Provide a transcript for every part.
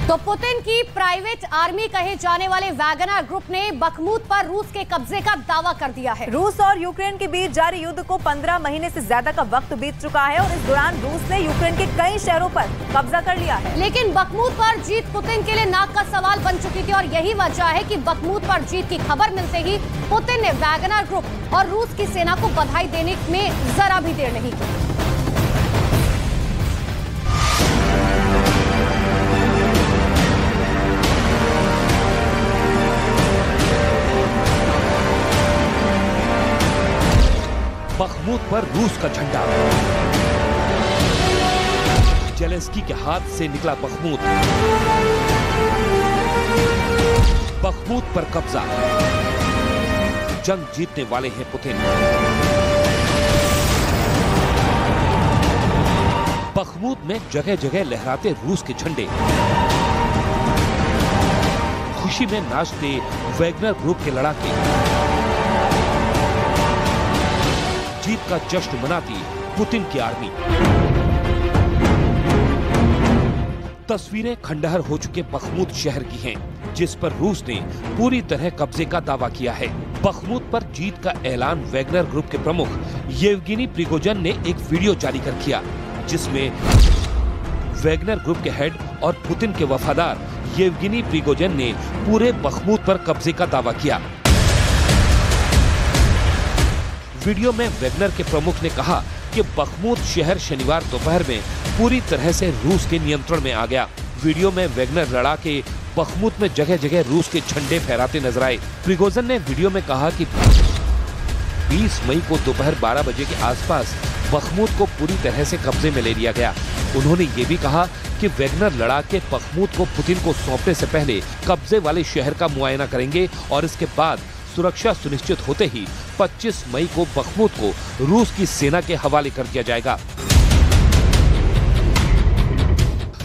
तो पुतिन की private army कहे जाने वाले वैगनर ग्रुप ने बखमूत पर रूस के कब्जे का दावा कर दिया है। रूस और यूक्रेन के बीच जारी युद्ध को 15 महीने से ज्यादा का वक्त बीत चुका है और इस दौरान रूस ने यूक्रेन के कई शहरों पर कब्जा कर लिया है। लेकिन बखमूत पर जीत पुतिन के लिए नाक का सवाल बन चुकी थी और यही वजह है कि बखमूत पर जीत की खबर मिलते ही पुतिन ने वैगनर ग्रुप और रूस की सेना को बधाई देने में जरा भी देर नहीं की। बखमूत पर रूस का झंडा, जेलेंस्की के हाथ से निकला बखमूत, बखमूत पर कब्जा, जंग जीतने वाले हैं पुतिन। बखमूत में जगह जगह लहराते रूस के झंडे, खुशी में नाचते वैगनर ग्रुप के लड़ाके, जीत का जश्न मनाती पुतिन की आर्मी। तस्वीरें खंडहर हो चुके बखमूत शहर की हैं, जिस पर रूस ने पूरी तरह कब्जे का दावा किया है। बखमूत पर जीत का ऐलान वैगनर ग्रुप के प्रमुख येवगेनी प्रिगोजिन ने एक वीडियो जारी कर किया, जिसमें वैगनर ग्रुप के हेड और पुतिन के वफादार येवगेनी प्रिगोजिन ने पूरे बखमूत पर कब्जे का दावा किया। वीडियो में वैगनर के प्रमुख ने कहा कि बखमूत शहर शनिवार दोपहर में पूरी तरह से रूस के नियंत्रण में आ गया। वीडियो में वैगनर लड़ाके बखमूत में जगह जगह रूस के झंडे फहराते नजर आए। प्रिगोजिन ने वीडियो में कहा कि 20 मई को दोपहर 12 बजे के आसपास बखमूत को पूरी तरह से कब्जे में ले लिया गया। उन्होंने ये भी कहा कि वैगनर लड़ाके बखमूत को पुतिन को सौंपने से पहले कब्जे वाले शहर का मुआयना करेंगे और इसके बाद सुरक्षा सुनिश्चित होते ही 25 मई को बखमूत को रूस की सेना के हवाले कर दिया जाएगा।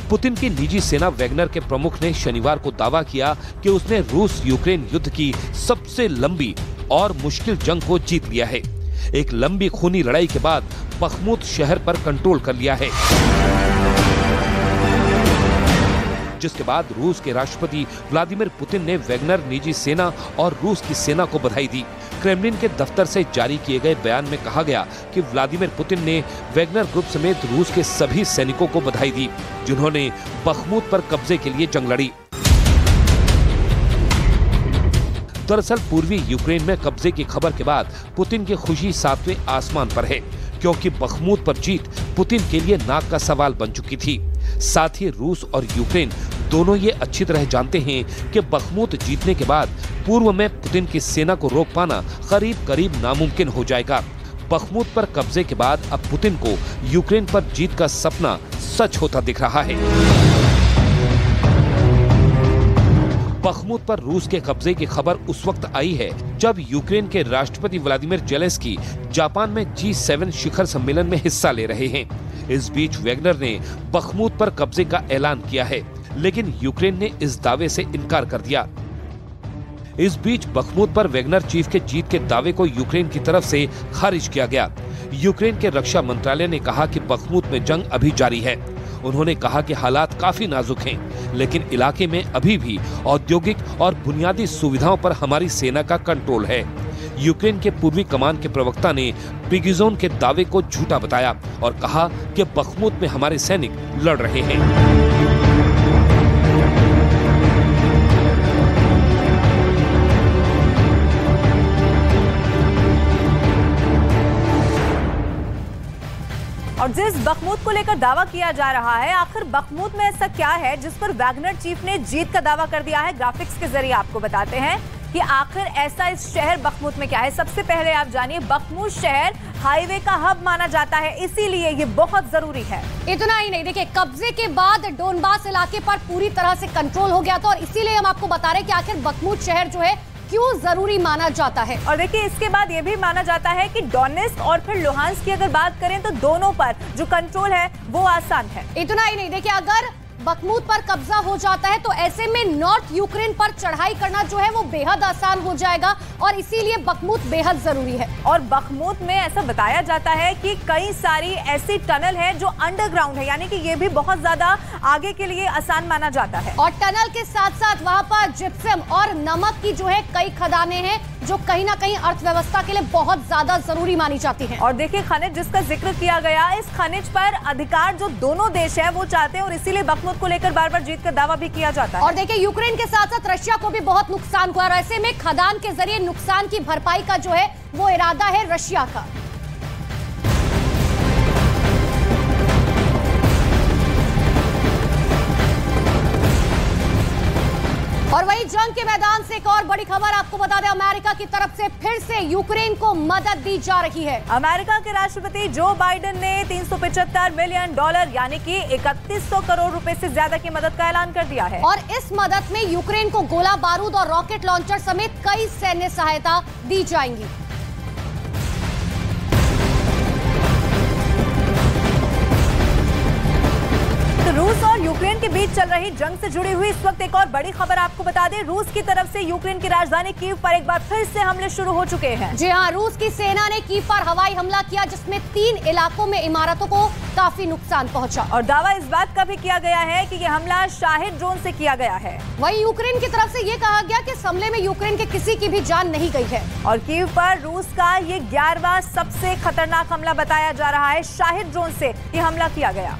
पुतिन की निजी सेना वैगनर के प्रमुख ने शनिवार को दावा किया कि उसने रूस यूक्रेन युद्ध की सबसे लंबी और मुश्किल जंग को जीत लिया है। एक लंबी खूनी लड़ाई के बाद बखमूत शहर पर कंट्रोल कर लिया है, जिसके बाद रूस के राष्ट्रपति व्लादिमीर पुतिन ने वैगनर निजी सेना और रूस की सेना को बधाई दी। क्रेमलिन के दफ्तर से जारी किए गए बयान में कहा गया कि व्लादिमीर पुतिन ने वैगनर ग्रुप समेत रूस के सभी सैनिकों को बधाई दी, जिन्होंने बखमूत पर कब्जे के लिए जंग लड़ी। दरअसल पूर्वी यूक्रेन में कब्जे की खबर के बाद पुतिन की खुशी 7वें आसमान पर है, क्योंकि बखमूत पर जीत पुतिन के लिए नाक का सवाल बन चुकी थी। साथ ही रूस और यूक्रेन दोनों ये अच्छी तरह जानते हैं कि बखमूत जीतने के बाद पूर्व में पुतिन की सेना को रोक पाना करीब करीब नामुमकिन हो जाएगा। बखमूत पर कब्जे के बाद अब पुतिन को यूक्रेन पर जीत का सपना सच होता दिख रहा है। बखमूत पर रूस के कब्जे की खबर उस वक्त आई है जब यूक्रेन के राष्ट्रपति व्लादिमीर जेलेंस्की जापान में G7 शिखर सम्मेलन में हिस्सा ले रहे हैं। इस बीच वैगनर ने बखमूत पर कब्जे का ऐलान किया है, लेकिन यूक्रेन ने इस दावे से इनकार कर दिया। इस बीच बखमूत पर वैगनर चीफ के जीत के दावे को यूक्रेन की तरफ से खारिज किया गया। यूक्रेन के रक्षा मंत्रालय ने कहा कि बखमूत में जंग अभी जारी है। उन्होंने कहा कि हालात काफी नाजुक हैं, लेकिन इलाके में अभी भी औद्योगिक और बुनियादी सुविधाओं पर हमारी सेना का कंट्रोल है। यूक्रेन के पूर्वी कमान के प्रवक्ता ने प्रिगोजिन के दावे को झूठा बताया और कहा कि बखमूत में हमारे सैनिक लड़ रहे हैं। और जिस बखमूत को लेकर दावा किया जा रहा है, आखिर बखमूत में ऐसा क्या है जिस पर वैगनर चीफ ने जीत का दावा कर दिया है। ग्राफिक्स के जरिए आपको बताते हैं कि आखिर ऐसा इस शहर बखमूत में क्या है। सबसे पहले आप जानिए, बखमूत शहर हाईवे का हब माना जाता है, इसीलिए ये बहुत जरूरी है। इतना ही नहीं, देखिए कब्जे के बाद डोनबास इलाके पर पूरी तरह से कंट्रोल हो गया था और इसीलिए हम आपको बता रहे हैं कि आखिर बखमूत शहर जो है क्यों जरूरी माना जाता है। और देखिए इसके बाद ये भी माना जाता है कि डोनेट्स्क और फिर लुहांस्क की अगर बात करें तो दोनों पर जो कंट्रोल है वो आसान है। इतना ही नहीं, देखिए अगर बखमूत पर कब्जा हो जाता है तो ऐसे में नॉर्थ यूक्रेन पर चढ़ाई करना जो है वो बेहद आसान हो जाएगा और इसीलिए बखमूत बेहद जरूरी है। और बखमूत में ऐसा बताया जाता है कि कई सारी ऐसी टनल है जो अंडरग्राउंड है, यानी कि ये भी बहुत ज्यादा आगे के लिए आसान माना जाता है। और टनल के साथ साथ वहां पर जिप्सम और नमक की जो है कई खदानें हैं जो कहीं ना कहीं अर्थव्यवस्था के लिए बहुत ज्यादा जरूरी मानी जाती हैं। और देखिए खनिज जिसका जिक्र किया गया, इस खनिज पर अधिकार जो दोनों देश है वो चाहते हैं और इसीलिए बखमूत को लेकर बार बार जीत का दावा भी किया जाता है। और देखिए यूक्रेन के साथ साथ रशिया को भी बहुत नुकसान हुआ और ऐसे में खदान के जरिए नुकसान की भरपाई का जो है वो इरादा है रशिया का। और वहीं जंग के मैदान से एक और बड़ी खबर आपको बता दें, अमेरिका की तरफ से फिर से यूक्रेन को मदद दी जा रही है। अमेरिका के राष्ट्रपति जो बाइडेन ने $375 मिलियन यानी कि 3100 करोड़ रुपए से ज्यादा की मदद का ऐलान कर दिया है। और इस मदद में यूक्रेन को गोला बारूद और रॉकेट लॉन्चर समेत कई सैन्य सहायता दी जाएंगी। रूस और यूक्रेन के बीच चल रही जंग से जुड़ी हुई इस वक्त एक और बड़ी खबर आपको बता दें, रूस की तरफ से यूक्रेन की राजधानी कीव पर एक बार फिर से हमले शुरू हो चुके हैं। जी हां, रूस की सेना ने कीव पर हवाई हमला किया जिसमें 3 इलाकों में इमारतों को काफी नुकसान पहुंचा। और दावा इस बात का भी किया गया है कि यह हमला शाहिद ड्रोन से किया गया है। वहीं यूक्रेन की तरफ से यह कहा गया कि इस हमले में यूक्रेन के किसी की भी जान नहीं गई है। और कीव पर रूस का ये 11वां सबसे खतरनाक हमला बताया जा रहा है। शाहिद ड्रोन से यह हमला किया गया।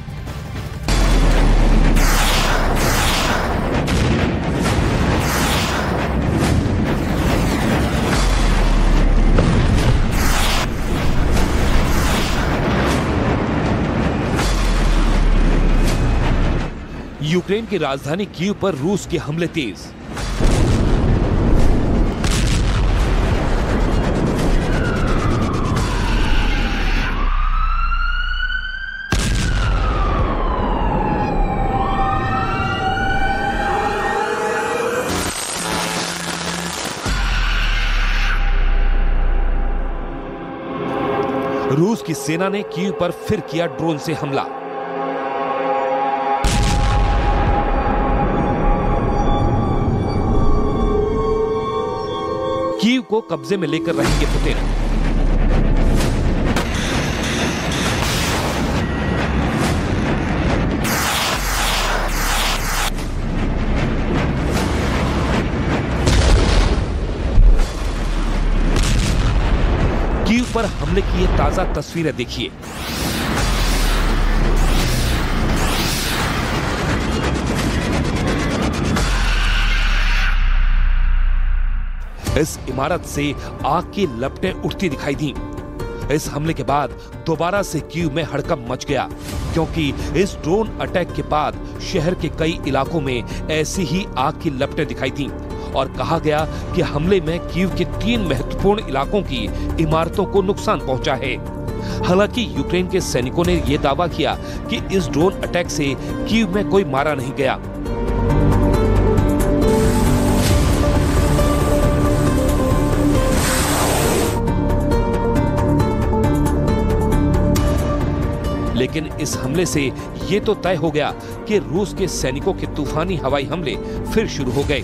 यूक्रेन की राजधानी कीव पर रूस के हमले तेज। रूस की सेना ने कीव पर फिर किया ड्रोन से हमला। कीव को कब्जे में लेकर रहेंगे पुतिन। कीव पर हमले की ये ताजा तस्वीरें देखिए। इस इमारत से आग की लपटें उठती दिखाई दी। इस हमले के बाद दोबारा से कीव में हड़कंप मच गया क्योंकि इस ड्रोन अटैक के बाद शहर के कई इलाकों में ऐसी ही आग की लपटें दिखाई दी और कहा गया कि हमले में कीव के 3 महत्वपूर्ण इलाकों की इमारतों को नुकसान पहुंचा है। हालांकि यूक्रेन के सैनिकों ने यह दावा किया कि इस ड्रोन अटैक से कीव में कोई मारा नहीं गया। लेकिन इस हमले से ये तो तय हो गया कि रूस के सैनिकों के तूफानी हवाई हमले फिर शुरू हो गए।